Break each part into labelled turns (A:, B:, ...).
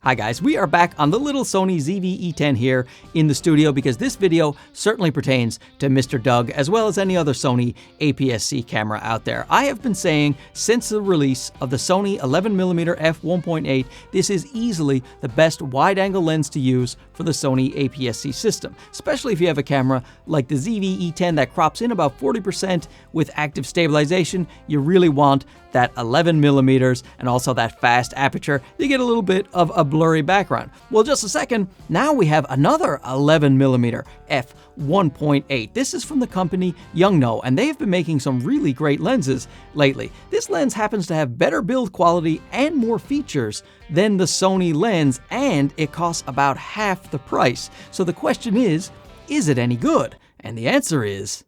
A: Hi guys, we are back on the little Sony ZV-E10 here in the studio because this video certainly pertains to Mr. Doug as well as any other Sony aps-c camera out there. I have been saying since the release of the Sony 11mm f1.8, this is easily the best wide-angle lens to use for the Sony aps-c system, especially if you have a camera like the ZV-E10 that crops in about 40% with active stabilization. You really want that 11mm and also that fast aperture. You get a little bit of a blurry background. Well, just a second, now we have another 11mm f1.8. This is from the company Yongnuo, and they've been making some really great lenses lately. This lens happens to have better build quality and more features than the Sony lens, and it costs about half the price. So the question is it any good? And the answer is,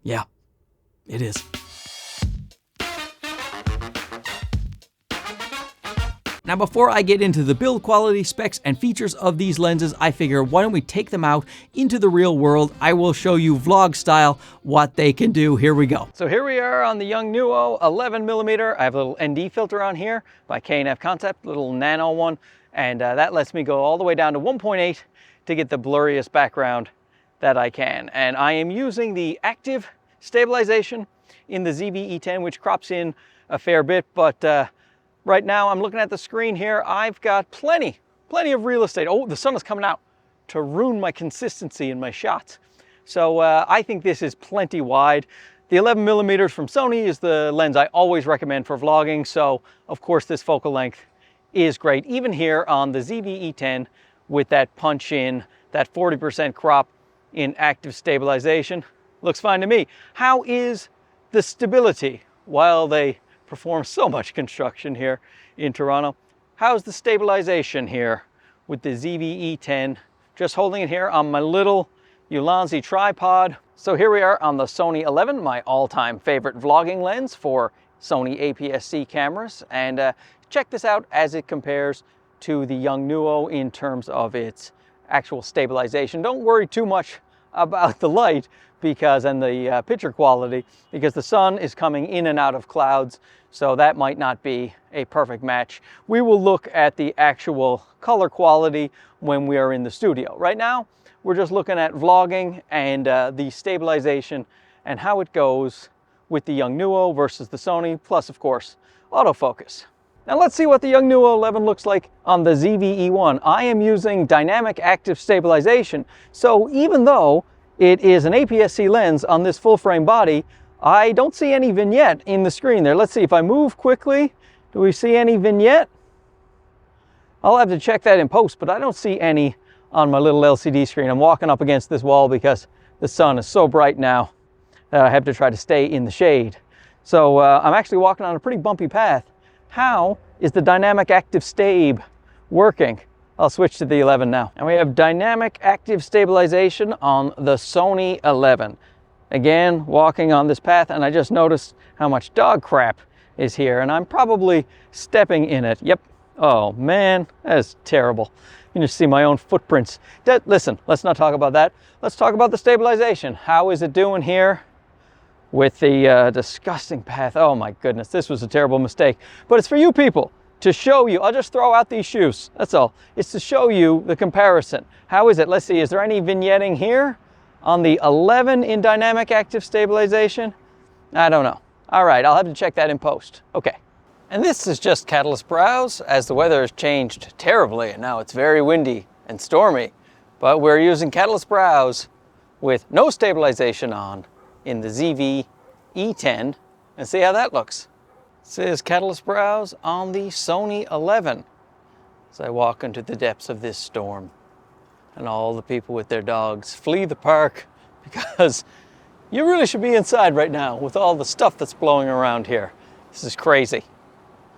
A: yeah, it is. Now, before I get into the build quality, specs, and features of these lenses, I figure why don't we take them out into the real world? I will show you vlog style what they can do. Here we go. So here we are on the Yongnuo 11mm. I have a little ND filter on here by K&F Concept, little nano one, and that lets me go all the way down to 1.8 to get the blurriest background that I can. And I am using the active stabilization in the ZV-E10, which crops in a fair bit, but right now, I'm looking at the screen here. I've got plenty of real estate. Oh, the sun is coming out to ruin my consistency in my shots. So I think this is plenty wide. The 11mm from Sony is the lens I always recommend for vlogging. So of course, this focal length is great. Even here on the ZV-E10 with that punch in, that 40% crop in active stabilization, looks fine to me. How is the stability while they perform so much construction here in Toronto? How's the stabilization here with the ZV-E10? Just holding it here on my little Ulanzi tripod. So here we are on the Sony 11, my all-time favorite vlogging lens for Sony aps-c cameras. And check this out as it compares to the Yongnuo in terms of its actual stabilization. Don't worry too much about the light and the picture quality, because the sun is coming in and out of clouds, so that might not be a perfect match. We will look at the actual color quality when we are in the studio. Right now, we're just looking at vlogging and the stabilization and how it goes with the Yongnuo versus the Sony, plus of course, autofocus. Now let's see what the Yongnuo 11 looks like on the ZV-E1. I am using dynamic active stabilization, so even though it is an aps-c lens on this full frame body, I don't see any vignette in the screen there. Let's see if I move quickly. Do we see any vignette? I'll have to check that in post, but I don't see any on my little LCD screen. I'm walking up against this wall because the sun is so bright now that I have to try to stay in the shade. So I'm actually walking on a pretty bumpy path. How is the dynamic active stab working? I'll switch to the 11 now. And we have dynamic active stabilization on the Sony 11. Again, walking on this path, and I just noticed how much dog crap is here, and I'm probably stepping in it. Yep. Oh man, that is terrible. You can just see my own footprints. Listen, let's not talk about that. Let's talk about the stabilization. How is it doing here with the disgusting path? Oh my goodness, this was a terrible mistake. But it's for you people to show you. I'll just throw out these shoes, that's all. It's to show you the comparison. How is it? Let's see, is there any vignetting here on the 11 in dynamic active stabilization? I don't know. All right, I'll have to check that in post. Okay. And this is just Catalyst Browse, as the weather has changed terribly, and now it's very windy and stormy. But we're using Catalyst Browse with no stabilization on in the ZV-E10, and see how that looks. This is Catalyst Browse on the Sony 11 as I walk into the depths of this storm, and all the people with their dogs flee the park because you really should be inside right now with all the stuff that's blowing around here. This is crazy.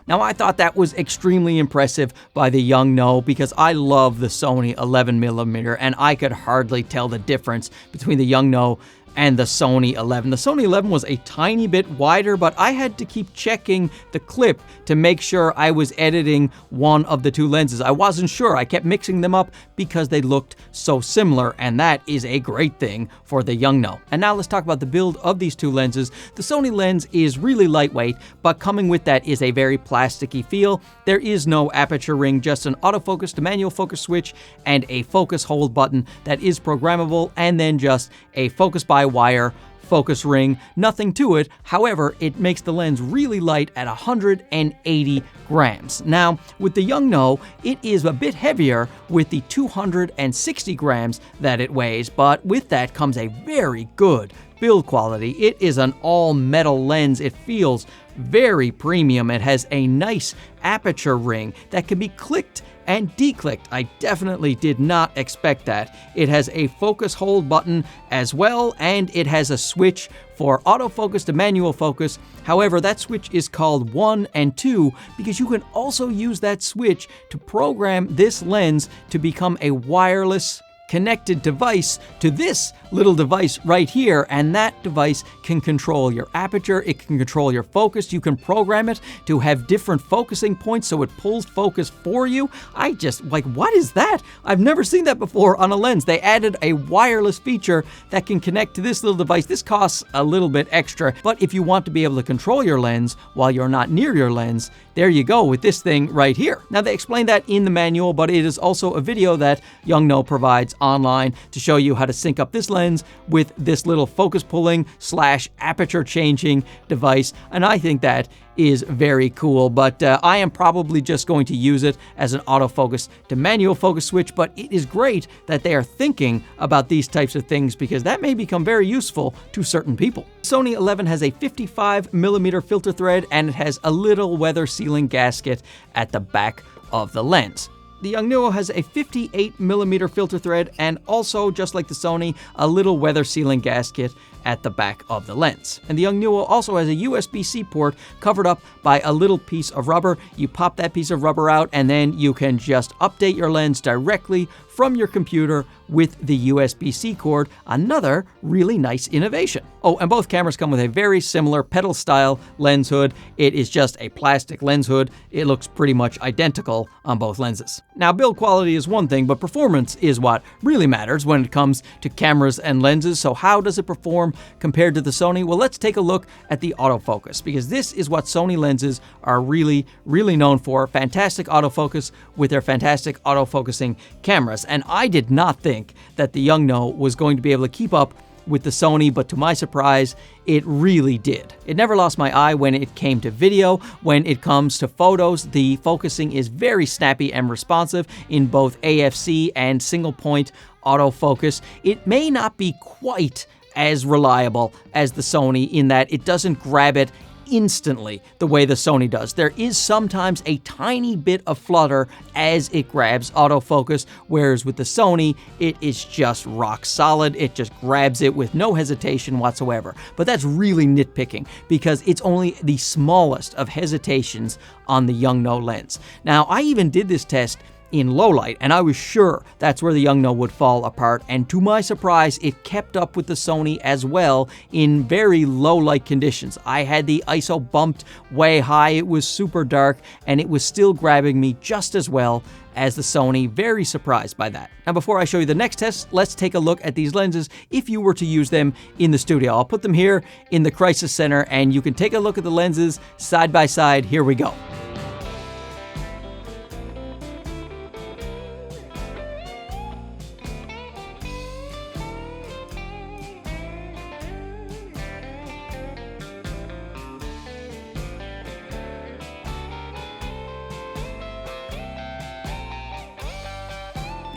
A: Now, I thought that was extremely impressive by the Yongnuo because I love the Sony 11mm and I could hardly tell the difference between the Yongnuo and the Sony 11. The Sony 11 was a tiny bit wider, but I had to keep checking the clip to make sure I was editing one of the two lenses. I wasn't sure. I kept mixing them up because they looked so similar, and that is a great thing for the Yongnuo. And now let's talk about the build of these two lenses. The Sony lens is really lightweight, but coming with that is a very plasticky feel. There is no aperture ring, just an autofocus to manual focus switch and a focus hold button that is programmable, and then just a focus by wire focus ring, nothing to it. However, it makes the lens really light at 180 grams. Now, with the Yongnuo, it is a bit heavier with the 260 grams that it weighs, but with that comes a very good build quality. It is an all-metal lens. It feels very premium. It has a nice aperture ring that can be clicked and declicked. I definitely did not expect that. It has a focus hold button as well, and it has a switch for autofocus to manual focus. However, that switch is called 1 and 2 because you can also use that switch to program this lens to become a wireless connected device to this little device right here, and that device can control your aperture, it can control your focus, you can program it to have different focusing points so it pulls focus for you. I just, like, what is that? I've never seen that before on a lens. They added a wireless feature that can connect to this little device. This costs a little bit extra, but if you want to be able to control your lens while you're not near your lens, there you go with this thing right here. Now, they explain that in the manual, but it is also a video that Yongnuo provides online to show you how to sync up this lens with this little focus pulling / aperture changing device, and I think that is very cool, but I am probably just going to use it as an autofocus to manual focus switch, but it is great that they are thinking about these types of things because that may become very useful to certain people. Sony 11 has a 55mm filter thread, and it has a little weather sealing gasket at the back of the lens. The Yongnuo has a 58mm filter thread and also, just like the Sony, a little weather sealing gasket at the back of the lens. And the Yongnuo also has a USB-C port covered up by a little piece of rubber. You pop that piece of rubber out and then you can just update your lens directly from your computer with the USB-C cord. Another really nice innovation. Oh, and both cameras come with a very similar pedal-style lens hood. It is just a plastic lens hood. It looks pretty much identical on both lenses. Now, build quality is one thing, but performance is what really matters when it comes to cameras and lenses. So how does it perform compared to the Sony? Well, let's take a look at the autofocus, because this is what Sony lenses are really known for. Fantastic autofocus with their fantastic autofocusing cameras. And I did not think that the Yongnuo was going to be able to keep up with the Sony, but to my surprise, it really did. It never lost my eye when it came to video. When it comes to photos, the focusing is very snappy and responsive in both AFC and single point autofocus. It may not be quite as reliable as the Sony in that it doesn't grab it instantly the way the Sony does. There is sometimes a tiny bit of flutter as it grabs autofocus, whereas with the Sony, it is just rock solid. It just grabs it with no hesitation whatsoever. But that's really nitpicking because it's only the smallest of hesitations on the Yongnuo lens. Now, I even did this test in low light, and I was sure that's where the Yongnuo would fall apart, and to my surprise, it kept up with the Sony as well in very low light conditions. I had the ISO bumped way high, it was super dark, and it was still grabbing me just as well as the Sony. Very surprised by that. Now, before I show you the next test, let's take a look at these lenses if you were to use them in the studio. I'll put them here in the Crisis Center, and you can take a look at the lenses side by side. Here we go.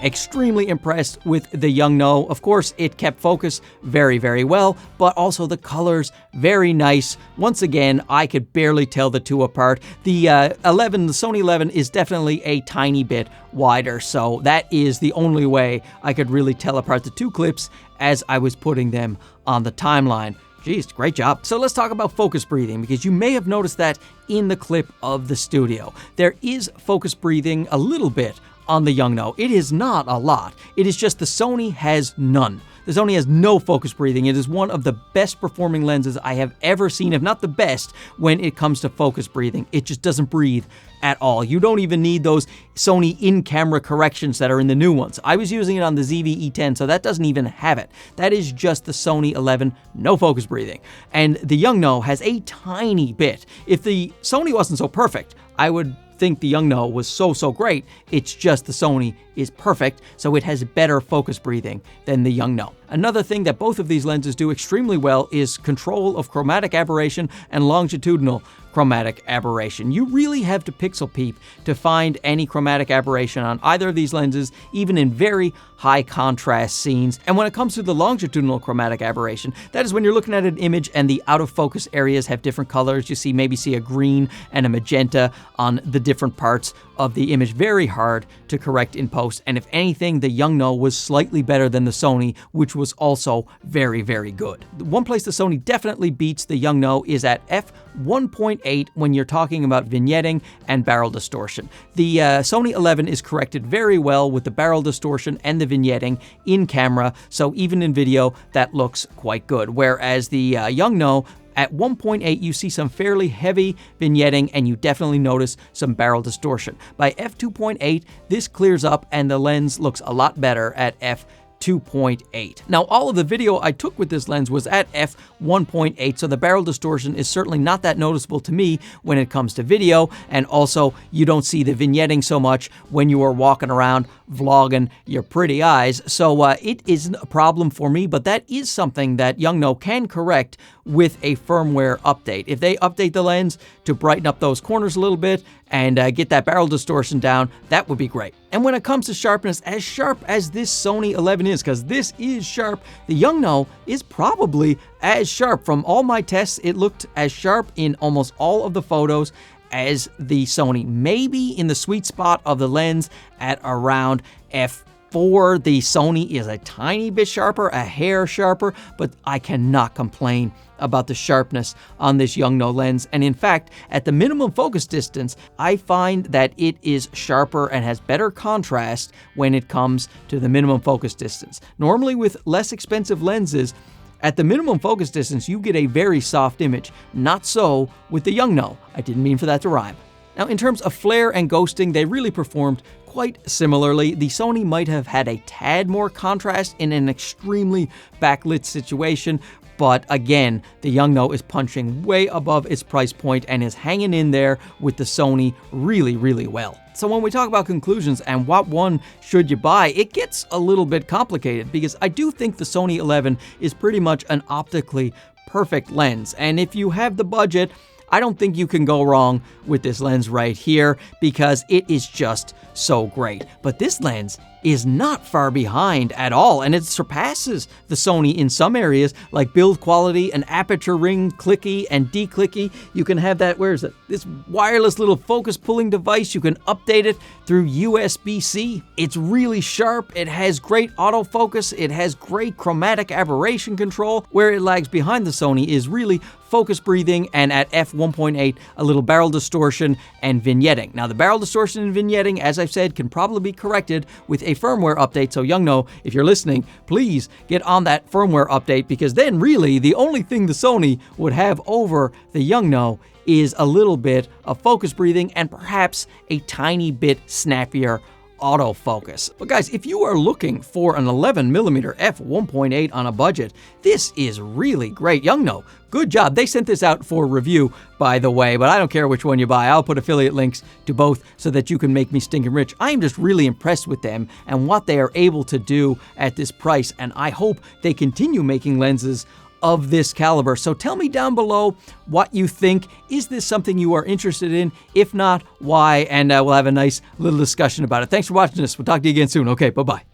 A: Extremely impressed with the Yongnuo. Of course, it kept focus very well, but also the colors, very nice. Once again, I could barely tell the two apart. The Sony 11 is definitely a tiny bit wider, so that is the only way I could really tell apart the two clips as I was putting them on the timeline. Jeez, great job. So let's talk about focus breathing, because you may have noticed that in the clip of the studio. There is focus breathing a little bit on the Yongnuo. It is not a lot. It is just the Sony has none. The Sony has no focus breathing. It is one of the best performing lenses I have ever seen, if not the best, when it comes to focus breathing. It just doesn't breathe at all. You don't even need those Sony in-camera corrections that are in the new ones. I was using it on the ZV-E10, so that doesn't even have it. That is just the Sony 11, no focus breathing. And the Yongnuo has a tiny bit. If the Sony wasn't so perfect, I would think the Yongnuo was so great. It's just the Sony is perfect, so it has better focus breathing than the Yongnuo. Another thing that both of these lenses do extremely well is control of chromatic aberration and longitudinal chromatic aberration. You really have to pixel peep to find any chromatic aberration on either of these lenses, even in very high contrast scenes. And when it comes to the longitudinal chromatic aberration, that is when you're looking at an image and the out of focus areas have different colors. You maybe see a green and a magenta on the different parts of the image. Very hard to correct in post. And if anything, the Yongnuo was slightly better than the Sony, which was also very good. One place the Sony definitely beats the Yongnuo is at f1.8 when you're talking about vignetting and barrel distortion. The Sony 11 is corrected very well with the barrel distortion and the vignetting in camera, so even in video that looks quite good. Whereas the Yongnuo, at 1.8, you see some fairly heavy vignetting and you definitely notice some barrel distortion. By f2.8, this clears up and the lens looks a lot better at f2.8. Now, all of the video I took with this lens was at f1.8, so the barrel distortion is certainly not that noticeable to me when it comes to video, and also you don't see the vignetting so much when you are walking around vlogging your pretty eyes, so it isn't a problem for me, but that is something that Yongnuo can correct with a firmware update. If they update the lens to brighten up those corners a little bit and get that barrel distortion down, that would be great. And when it comes to sharpness, as sharp as this Sony 11 is, because this is sharp, the Yongnuo is probably as sharp. From all my tests, it looked as sharp in almost all of the photos as the Sony. Maybe in the sweet spot of the lens at around f4. The Sony is a tiny bit sharper, a hair sharper, but I cannot complain about the sharpness on this Yongnuo lens. And in fact, at the minimum focus distance, I find that it is sharper and has better contrast when it comes to the minimum focus distance. Normally with less expensive lenses, at the minimum focus distance, you get a very soft image. Not so with the Yongnuo. I didn't mean for that to rhyme. Now, in terms of flare and ghosting, they really performed quite similarly. The Sony might have had a tad more contrast in an extremely backlit situation, but again, the Yongnuo is punching way above its price point and is hanging in there with the Sony really well. So when we talk about conclusions and what one should you buy, it gets a little bit complicated because I do think the Sony 11 is pretty much an optically perfect lens. And if you have the budget, I don't think you can go wrong with this lens right here because it is just so great. But this lens is not far behind at all, and it surpasses the Sony in some areas like build quality and aperture ring clicky and declicky. You can have that, where is it? This wireless little focus pulling device. You can update it through USB-C. It's really sharp. It has great autofocus. It has great chromatic aberration control. Where it lags behind the Sony is really focus breathing, and at f1.8, a little barrel distortion and vignetting. Now, the barrel distortion and vignetting, as I've said, can probably be corrected with a firmware update. So Yongnuo, if you're listening, please get on that firmware update, because then really the only thing the Sony would have over the Yongnuo is a little bit of focus breathing and perhaps a tiny bit snappier autofocus. But guys, if you are looking for an 11mm f1.8 on a budget, this is really great. Yongnuo, good job. They sent this out for review, by the way, but I don't care which one you buy. I'll put affiliate links to both so that you can make me stinking rich. I am just really impressed with them and what they are able to do at this price, and I hope they continue making lenses of this caliber. So tell me down below what you think. Is this something you are interested in? If not, why? And we'll have a nice little discussion about it. Thanks for watching this. We'll talk to you again soon. Okay, bye-bye.